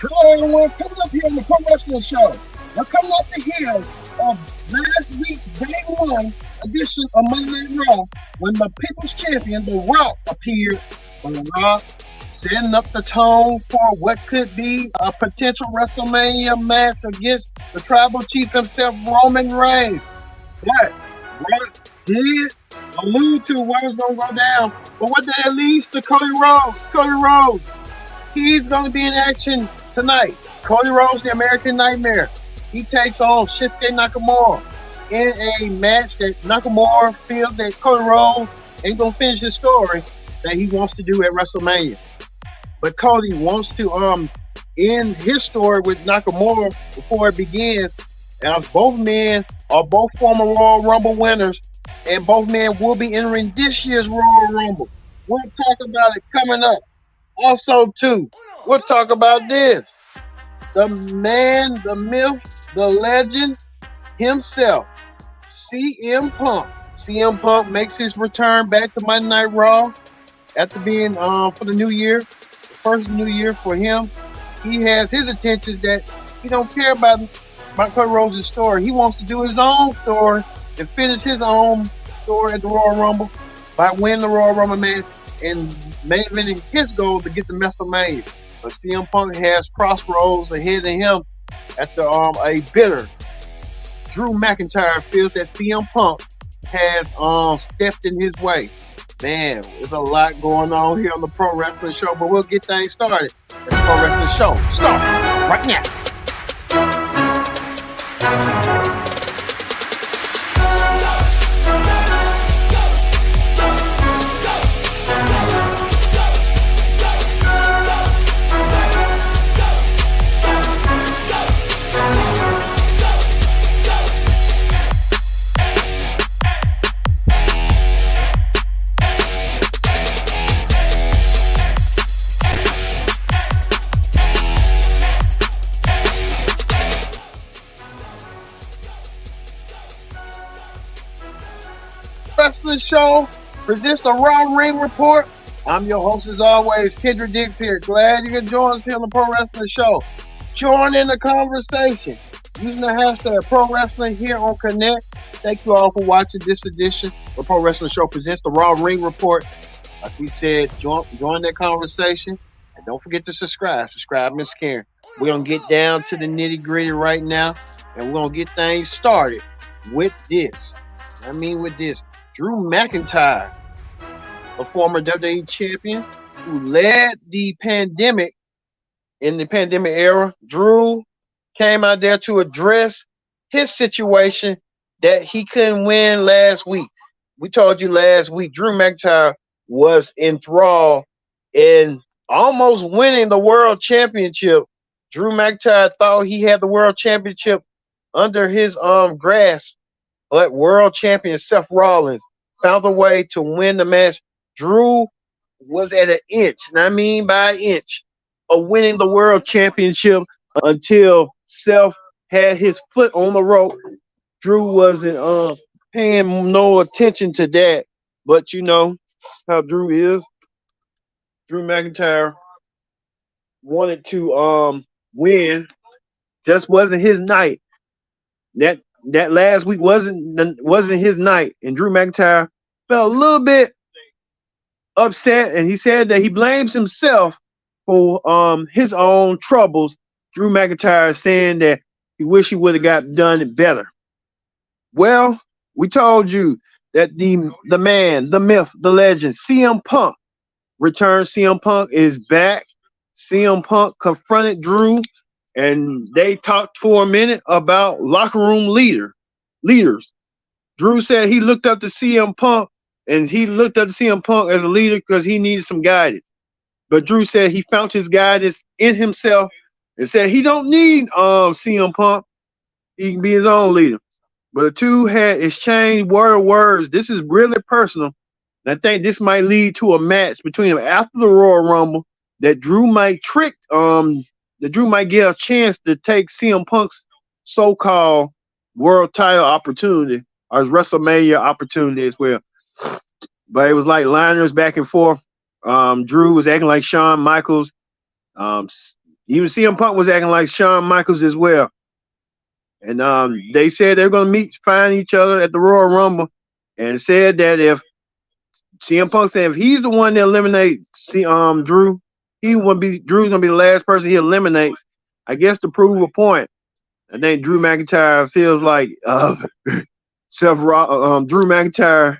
Hello everyone, coming up here on the Pro Wrestling Show. We're coming off the heels of last week's Day 1 edition of Monday Night Raw when the People's Champion, The Rock, appeared. The Rock setting up the tone for what could be a potential WrestleMania match against the Tribal Chief himself, Roman Reigns. But Rock did allude to what was going to go down. But what that leads to Cody Rhodes. Cody Rhodes. He's going to be in action tonight. Cody Rhodes, the American Nightmare. He takes on Shinsuke Nakamura in a match that Nakamura feels that Cody Rhodes ain't going to finish his story that he wants to do at WrestleMania. But Cody wants to end his story with Nakamura before it begins. As both men are both former Royal Rumble winners, and both men will be entering this year's Royal Rumble. We'll talk about it coming up. Also, too, we'll talk about this. The man, the myth, the legend himself, CM Punk. CM Punk makes his return back to Monday Night Raw after being for the new year, the first new year for him. He has his intentions that he don't care about Cody Rhodes' story. He wants to do his own story and finish his own story at the Royal Rumble by winning the Royal Rumble match and making his goal to get the WrestleMania. But CM Punk has crossroads ahead of him after a bitter Drew McIntyre feels that CM Punk has stepped in his way. Man, there's a lot going on here on the Pro Wrestling Show, but we'll get things started. The Pro Wrestling Show starts right now. Wrestling Show presents the Raw Ring Report. I'm your host as always, Kendra Diggs here. Glad you can join us here on the Pro Wrestling Show. Join in the conversation using the hashtag Pro Wrestling here on Connect. Thank you all for watching this edition of Pro Wrestling Show presents the Raw Ring Report. Like we said, join that conversation. And don't forget to subscribe. Subscribe, Miss Karen. We're going to get down to the nitty gritty right now. And we're going to get things started with this. With this. Drew McIntyre, a former WWE champion who led the pandemic in the pandemic era. Drew came out there to address his situation that he couldn't win last week. We told you last week Drew McIntyre was enthralled in almost winning the world championship. Drew McIntyre thought he had the world championship under his grasp, but world champion Seth Rollins found a way to win the match. Drew was at an inch, and I mean by an inch, of winning the world championship until Seth had his foot on the rope. Drew wasn't paying no attention to that, but you know how Drew is. Drew McIntyre wanted to win, just wasn't his night. That last week wasn't his night, and Drew McIntyre felt a little bit upset, and he said that he blames himself for his own troubles. Drew McIntyre is saying that he wish he would have got done it better. Well, we told you that the man, the myth, the legend, CM Punk returned. CM Punk is back. CM Punk confronted Drew, and they talked for a minute about locker room leaders. Drew said he looked up to CM Punk, and he looked up to CM Punk as a leader because he needed some guidance. But Drew said he found his guidance in himself and said he don't need CM Punk. He can be his own leader. But the two had exchanged words. This is really personal. And I think this might lead to a match between them after the Royal Rumble that Drew might trick that Drew might get a chance to take CM Punk's so-called world title opportunity or his WrestleMania opportunity as well. But it was like liners back and forth. Drew was acting like Shawn Michaels. Even CM Punk was acting like Shawn Michaels as well. And they said they're going to find each other at the Royal Rumble, and said that if CM Punk said if he's the one that eliminates Drew, Drew's gonna be the last person he eliminates. I guess to prove a point. I think Drew McIntyre feels like Drew McIntyre.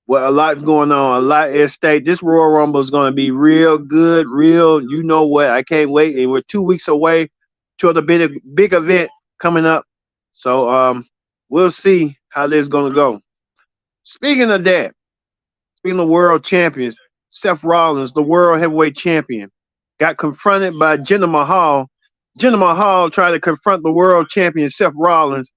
Well, a lot's going on, a lot at stake. This Royal Rumble is going to be real good, real. You know what? I can't wait. And we're 2 weeks away to the big event coming up. So we'll see how this is going to go. Speaking of that, speaking of world champions, Seth Rollins, the world heavyweight champion, got confronted by Jinder Mahal. Jinder Mahal tried to confront the world champion Seth Rollins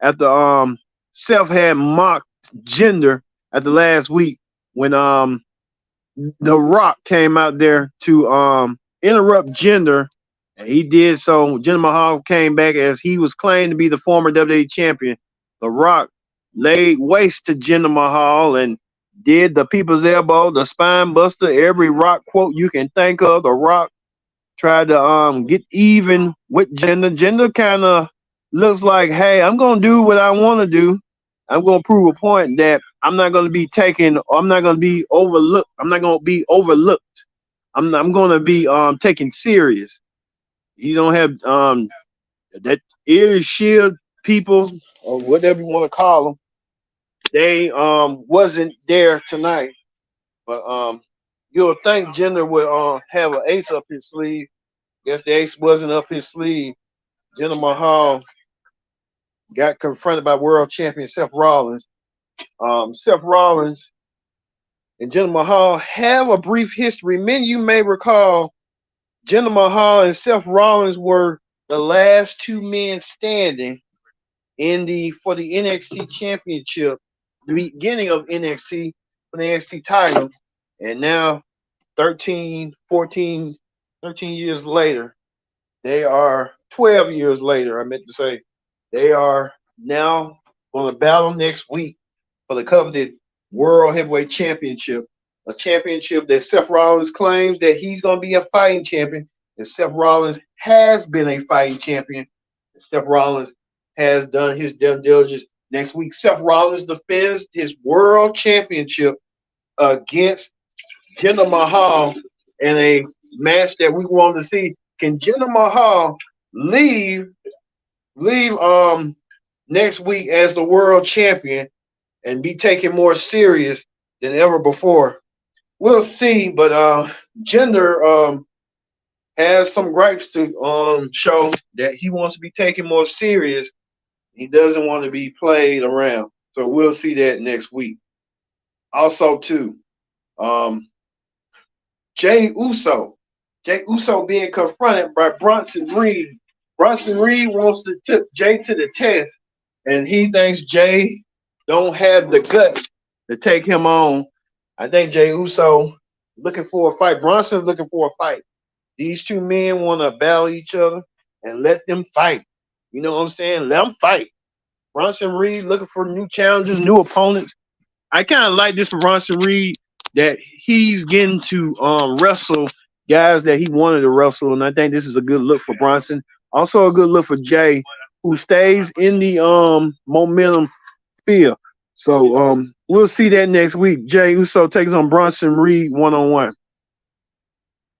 after Seth had mocked Jinder at the last week when The Rock came out there to interrupt Jinder, and he did so. Jinder Mahal came back as he was claimed to be the former WWE champion. The Rock laid waste to Jinder Mahal and did the people's elbow, the spine buster, every Rock quote you can think of. The Rock tried to get even with Jinder. Jinder kind of looks like, hey, I'm gonna do what I want to do. I'm gonna prove a point that I'm not gonna be taken. I'm not gonna be overlooked. I'm not gonna be overlooked. I'm gonna be taken serious. You don't have that ear shield people or whatever you want to call them. They wasn't there tonight, but you'll think Jinder would have an ace up his sleeve. Guess the ace wasn't up his sleeve. Jinder Mahal got confronted by world champion Seth Rollins. Seth Rollins and Jinder Mahal have a brief history. Many you may recall Jinder Mahal and Seth Rollins were the last two men standing for the NXT championship, the beginning of NXT for the NXT title. And now 13 years later, they are 12 years later, I meant to say, they are now going to battle next week for the coveted World Heavyweight Championship, a championship that Seth Rollins claims that he's going to be a fighting champion, and Seth Rollins has been a fighting champion. Seth Rollins has done his diligence. Next week, Seth Rollins defends his World Championship against Jinder Mahal in a match that we want to see. Can Jinder Mahal leave next week as the world champion and be taken more serious than ever before? We'll see, but Jinder has some gripes to show that he wants to be taken more serious. He doesn't want to be played around. So we'll see that next week. Also, too, Jay Uso being confronted by Bronson Reed. Bronson Reed wants to tip Jay to the test, and he thinks Jay don't have the gut to take him on. I think Jay Uso looking for a fight. Bronson's looking for a fight. These two men want to battle each other and let them fight. You know what I'm saying? Let them fight. Bronson Reed looking for new challenges, new opponents. I kind of like this for Bronson Reed that he's getting to wrestle guys that he wanted to wrestle, and I think this is a good look for Bronson. Also a good look for Jay, who stays in the momentum field. So we'll see that next week. Jay Uso takes on Bronson Reed one-on-one.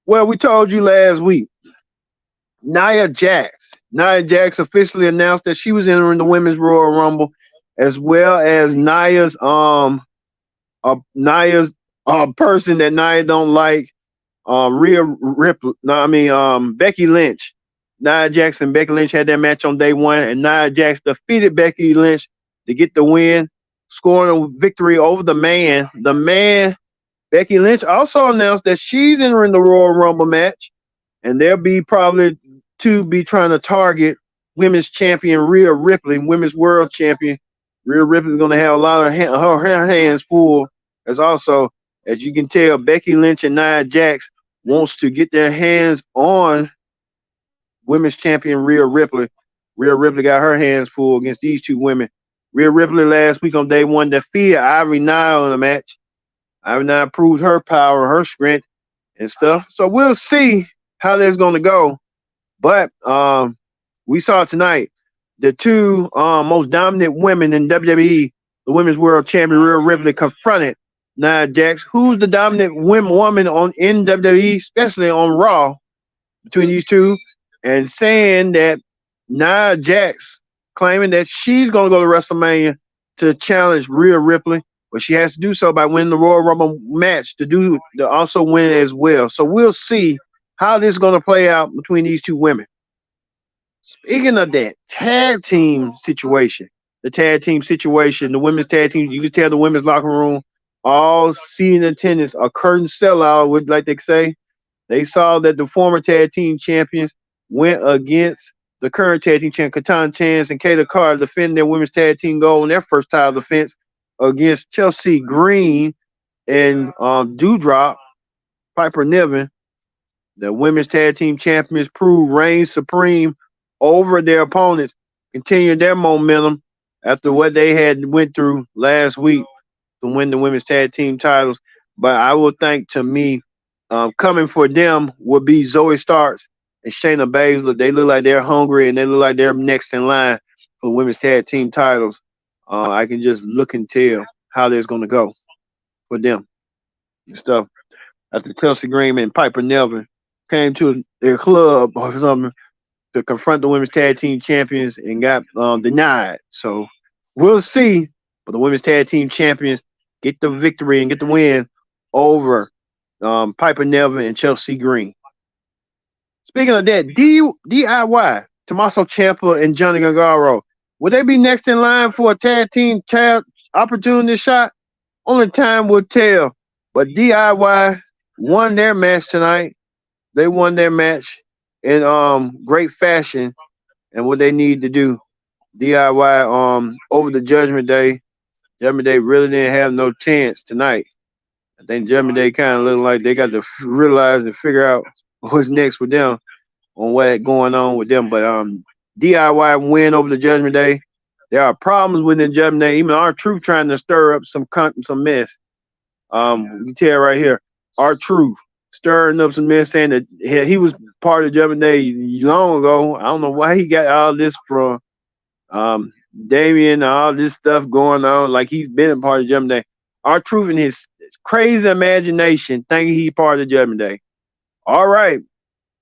Well, we told you last week, Nia Jax officially announced that she was entering the Women's Royal Rumble, as well as Nia's person that Nia don't like, Rhea Ripley. Becky Lynch. Nia Jax and Becky Lynch had that match on day one, and Nia Jax defeated Becky Lynch to get the win, scoring a victory over the man. The man, Becky Lynch, also announced that she's entering the Royal Rumble match, and they'll be probably trying to target women's champion Rhea Ripley, women's world champion. Rhea Ripley is going to have a lot of her hands full. As also, as you can tell, Becky Lynch and Nia Jax wants to get their hands on women's champion Rhea Ripley. Rhea Ripley got her hands full against these two women. Rhea Ripley last week on day one defeated Ivory Nile in the match. Ivory Nile proved her power, her strength, and stuff. So we'll see how that's going to go. But we saw tonight the two most dominant women in WWE, the Women's World Champion Rhea Ripley, confronted Nia Jax, who's the dominant woman on in WWE, especially on Raw, between these two, and saying that Nia Jax claiming that she's going to go to WrestleMania to challenge Rhea Ripley, but she has to do so by winning the Royal Rumble match to also win as well. So we'll see how this is going to play out between these two women. Speaking of that the women's tag team, you can tell the women's locker room, all seating attendance, a curtain sellout, would like they say. They saw that the former tag team champions went against the current tag team champion, Katana Chance and Kayla Carter, defending their women's tag team goal in their first title defense against Chelsea Green and Doudrop, Piper Niven. The women's tag team champions proved reign supreme over their opponents, continuing their momentum after what they had went through last week to win the women's tag team titles. But I will think, to me, coming for them would be Zoe Starks and Shayna Baszler. They look like they're hungry and they look like they're next in line for the women's tag team titles. I can just look and tell how that's going to go for them and stuff. After Chelsea Green and Piper Niven came to their club or something to confront the women's tag team champions and got denied. So we'll see. But the women's tag team champions get the victory and get the win over Piper Niven and Chelsea Green. Speaking of that, DIY, Tommaso Ciampa and Johnny Gargano, would they be next in line for a tag team opportunity shot? Only time will tell. But DIY won their match tonight. They won their match in great fashion, and what they need to do. DIY over the Judgment Day. Judgment Day really didn't have no chance tonight. I think Judgment Day kind of looked like they got to realize and figure out what's next with them on what's going on with them. But DIY win over the Judgment Day. There are problems with the Judgment Day. Even R-Truth trying to stir up some mess. You can tell right here, R-Truth stirring up some mess, saying that he was part of Judgment Day long ago. I don't know why he got all this from Damien, all this stuff going on, like he's been a part of Judgment Day. R-Truth in his crazy imagination thinking he's part of Judgment Day. All right,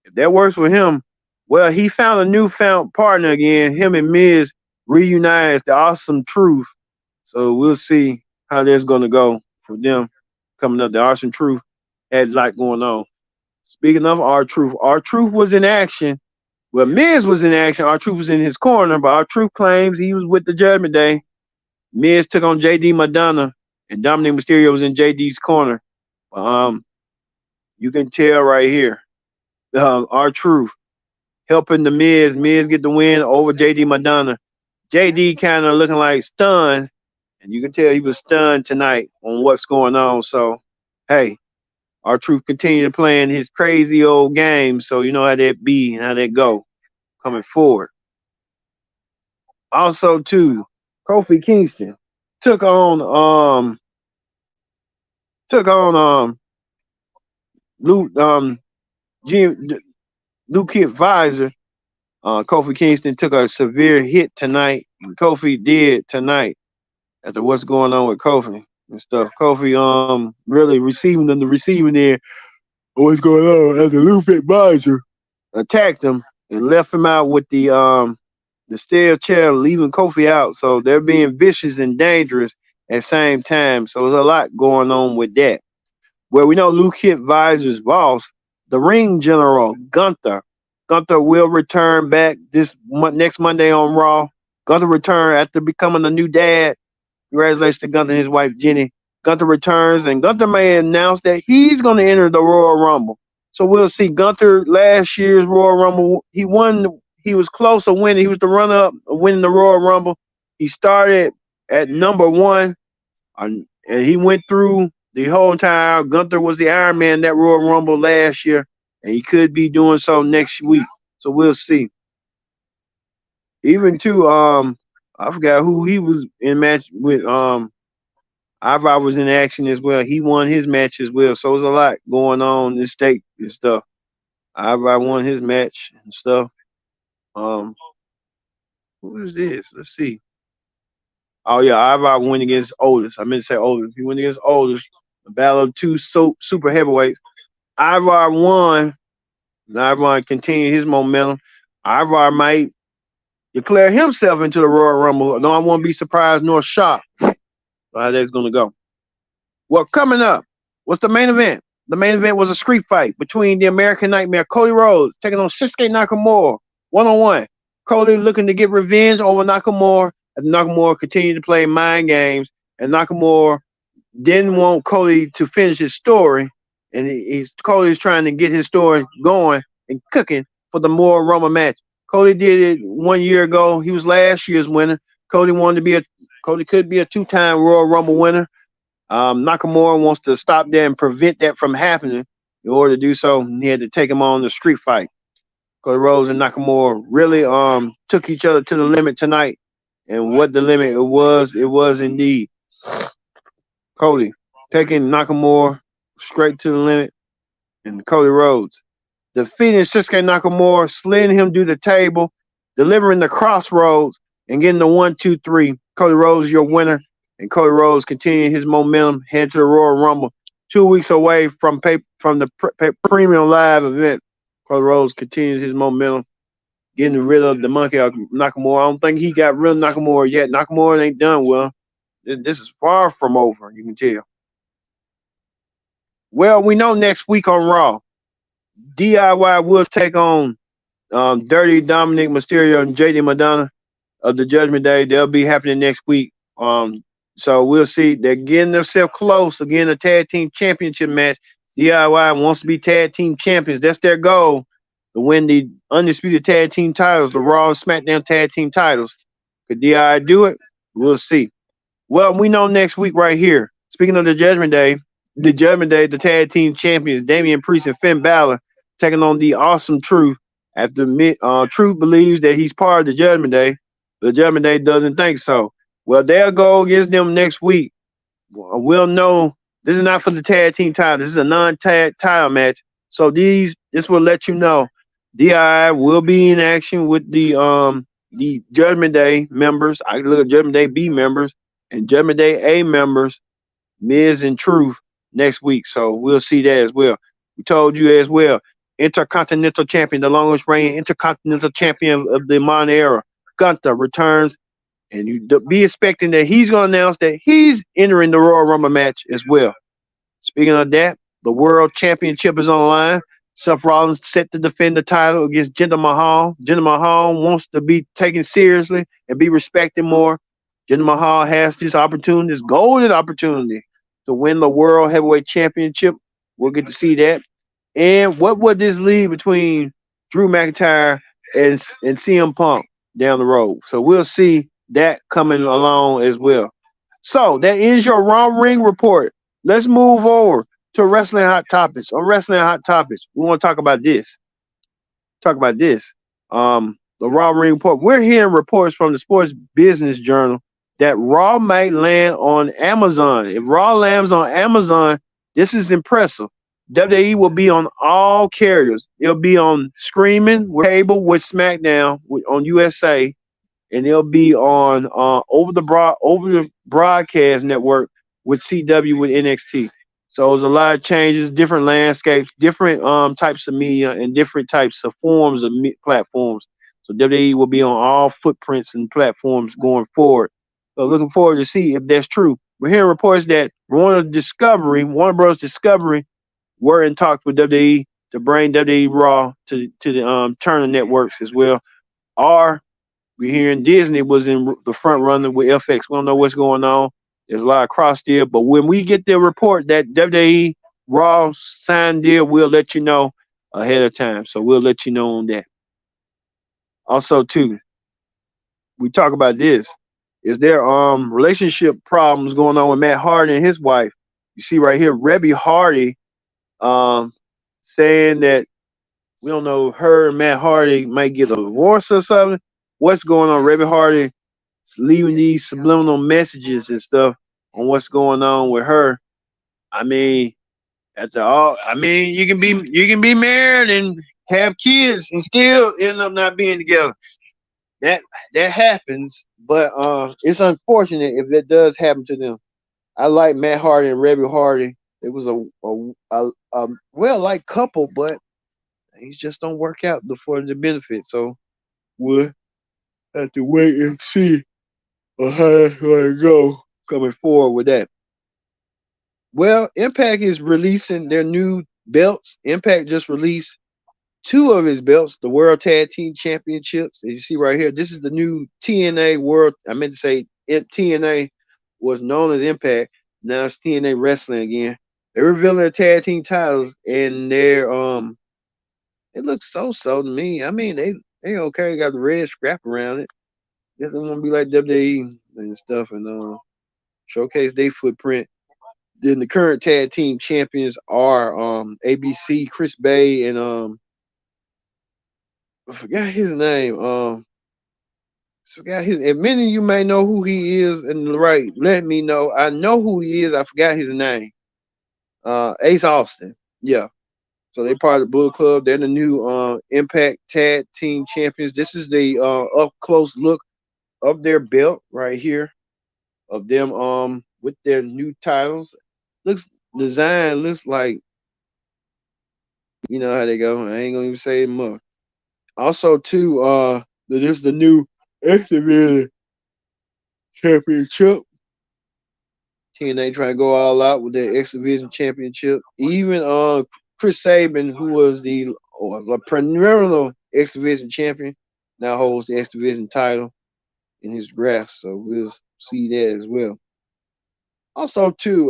if that works for him, well, he found a newfound partner again. Him and Miz reunited as the Awesome Truth. So we'll see how that's going to go for them coming up. The Awesome Truth had a lot going on. Speaking of R-Truth, R-Truth was in action. Well, Miz was in action. R-Truth was in his corner, but R-Truth claims he was with the Judgment Day. Miz took on JD Madonna, and Dominic Mysterio was in JD's corner. You can tell right here, R-Truth helping the Miz. Miz get the win over JD Madonna. JD kind of looking like stunned, and you can tell he was stunned tonight on what's going on. So, hey, R-Truth continued playing his crazy old game, so you know how that be and how that go coming forward. Also, too, Kofi Kingston took on Luke Kid Visor. Kofi Kingston took a severe hit tonight. Kofi did tonight after what's going on with Kofi and stuff. Kofi really receiving the receiving end. What's going on after Luke Visor attacked him and left him out with the steel chair, leaving Kofi out. So they're being vicious and dangerous at the same time. So there's a lot going on with that. Well, we know Luke Visor's boss, the ring general, Gunther. Gunther will return back next Monday on Raw. Gunther return after becoming a new dad. Congratulations to Gunther and his wife, Jenny. Gunther returns, and Gunther may announce that he's going to enter the Royal Rumble. So we'll see. Gunther, last year's Royal Rumble, he won. He was close to winning. He was the runner-up of winning the Royal Rumble. He started at number 1, and he went through the whole time. Gunther was the Iron Man in that Royal Rumble last year, and he could be doing so next week. So we'll see. Even too, I forgot who he was in match with. Ivar was in action as well. He won his match as well. So there's a lot going on in the state and stuff. Ivar won his match and stuff. Um, who is this? Let's see. Oh yeah, Ivar went against Otis. I meant to say Otis. He went against Otis. The battle of two super heavyweights. Ivar won. Ivar continued his momentum. Ivar might declare himself into the Royal Rumble. No, I won't be surprised nor shocked how that's going to go. Well, coming up, what's the main event? The main event was a street fight between the American Nightmare, Cody Rhodes, taking on Shinsuke Nakamura, one-on-one. Cody looking to get revenge over Nakamura, as Nakamura continued to play mind games, and Nakamura didn't want Cody to finish his story, and Cody's trying to get his story going and cooking for the Royal Rumble match. Cody did it 1 year ago. He was last year's winner. Cody could be a two-time Royal Rumble winner. Nakamura wants to stop that and prevent that from happening. In order to do so, he had to take him on the street fight. Cody Rhodes and Nakamura really took each other to the limit tonight. And what the limit it was indeed. Cody taking Nakamura straight to the limit, and Cody Rhodes defeating Shinsuke Nakamura, sliding him through the table, delivering the crossroads, and getting the 1-2-3. Cody Rhodes, your winner, and Cody Rhodes continuing his momentum, heading to the Royal Rumble, 2 weeks away from the premium live event. Cody Rhodes continues his momentum, getting rid of the monkey Nakamura. I don't think he got rid of Nakamura yet. Nakamura ain't done well. This is far from over, you can tell. Well, we know next week on Raw, DIY will take on Dirty Dominic Mysterio and JD Madonna of the Judgment Day. They'll be happening next week. So we'll see. They're getting themselves close. Again, a tag team championship match. DIY wants to be tag team champions. That's their goal, to win the undisputed tag team titles, the Raw and SmackDown tag team titles. Could DIY do it? We'll see. Well, we know next week right here. Speaking of the Judgment Day, the tag team champions, Damian Priest and Finn Balor, taking on the Awesome Truth. After Truth believes that he's part of the Judgment Day, the Judgment Day doesn't think so. Well, they'll go against them next week. We'll know this is not for the tag team title. This is a non-tag title match. So this will let you know DI will be in action with the Judgment Day members. I look at Judgment Day B members and Judgment Day A members, Miz and Truth, next week. So we'll see that as well. We told you as well. Intercontinental Champion, the longest reigning Intercontinental Champion of the modern era, Gunther, returns. And you be expecting that he's going to announce that he's entering the Royal Rumble match as well. Speaking of that, the World Championship is on the line. Seth Rollins set to defend the title against Jinder Mahal. Jinder Mahal wants to be taken seriously and be respected more. Jinder Mahal has this opportunity, this golden opportunity, to win the World Heavyweight Championship. We'll get to see that. And what would this lead between Drew McIntyre and CM Punk down the road? So we'll see that coming along as well. So that ends your Raw Ring report. Let's move over to Wrestling Hot Topics. On Wrestling Hot Topics, we want to talk about this. The Raw Ring report. We're hearing reports from the Sports Business Journal that Raw might land on Amazon. If Raw lands on Amazon, this is impressive. WWE will be on all carriers. It'll be on streaming, with cable, with SmackDown, on USA, and it'll be on over the broadcast network with CW, with NXT. So there's a lot of changes, different landscapes, different types of media, and different types of forms of platforms. So WWE will be on all footprints and platforms going forward. So looking forward to see if that's true. We're hearing reports that Warner Bros. Discovery were in talks with WWE to bring WWE Raw to the Turner networks as well. Or we're hearing Disney was in the front runner with FX. We don't know what's going on. There's a lot of cross deal, but when we get the report that WWE Raw signed deal, we'll let you know ahead of time. So we'll let you know on that. Also, too, we talk about this. Is there relationship problems going on with Matt Hardy and his wife? You see right here, Rebby Hardy saying that we don't know, her and Matt Hardy might get a divorce or something. What's going on? Rebby Hardy leaving these subliminal messages and stuff on what's going on with her. I mean, you can be married and have kids and still end up not being together. That that happens, but it's unfortunate if that does happen to them. I like Matt Hardy and Rebby Hardy. It was a well liked couple, but things just don't work out for the benefit. So we'll have to wait and see how that's going to go coming forward with that. Well, Impact is releasing their new belts. Impact just released two of his belts, the World Tag Team Championships. As you see right here, this is the new TNA World. I meant to say TNA was known as Impact. Now it's TNA Wrestling again. They're revealing their tag team titles, and they're it looks so to me. I mean, they okay, got the red scrap around it. They want to be like WWE and stuff, and showcase their footprint. Then the current tag team champions are ABC, Chris Bay, and I forgot his name. Forgot his. And many of you may know who he is, and right, let me know. I know who he is. I forgot his name. Ace Austin. Yeah. So they part of the Bullet Club. They're the new Impact Tag Team Champions. This is the up close look of their belt right here, of them with their new titles. Looks like you know how they go. I ain't gonna even say it more. Also, too, there's the new X Division Championship. TNA trying to go all out with their X Division Championship. Even Chris Sabin, who was the perennial X Division champion, now holds the X Division title in his grasp. So we'll see that as well. Also, too,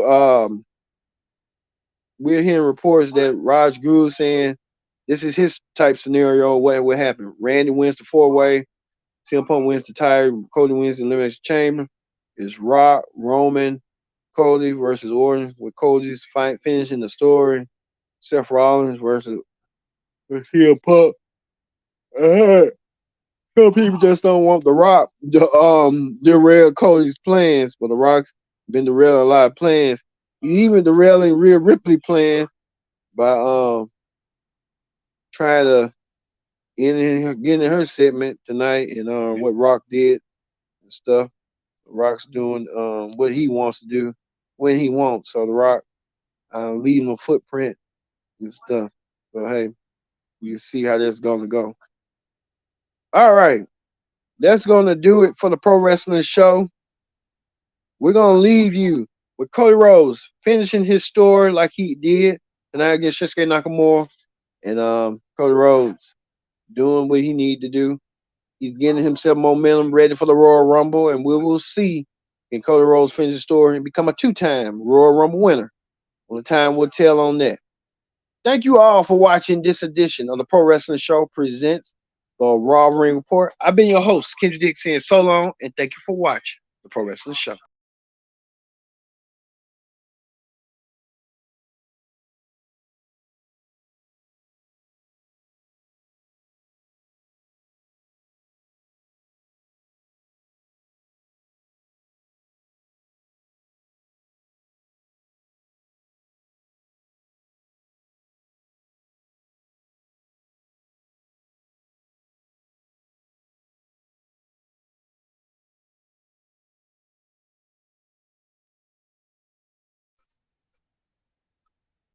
we're hearing reports that Raj Guru saying this is his type scenario. What happened? Randy wins the 4-way. CM Punk wins the title. Cody wins the Elimination Chamber. It's Rock, Roman, Cody versus Orton, with Cody's fight finishing the story. Seth Rollins versus CM Punk. Some people just don't want the Rock to derail Cody's plans, but the Rock's been derailing a lot of plans. He's even derailing Rhea Ripley plans by trying to get in her segment tonight and what Rock did and stuff. Rock's doing what he wants to do when he wants. So the Rock leaving a footprint and stuff. So hey, we can see how that's gonna go. All right, that's gonna do it for the Pro Wrestling Show. We're gonna leave you with Cody Rhodes finishing his story like he did tonight against Shinsuke Nakamura, and Cody Rhodes doing what he need to do. He's getting himself momentum ready for the Royal Rumble, and we will see can Cody Rhodes finish the story and become a two-time Royal Rumble winner. Well, the time will tell on that. Thank you all for watching this edition of the Pro Wrestling Show presents the Raw Ring Report. I've been your host, Kendrick Dix, saying so long, and thank you for watching the Pro Wrestling Show.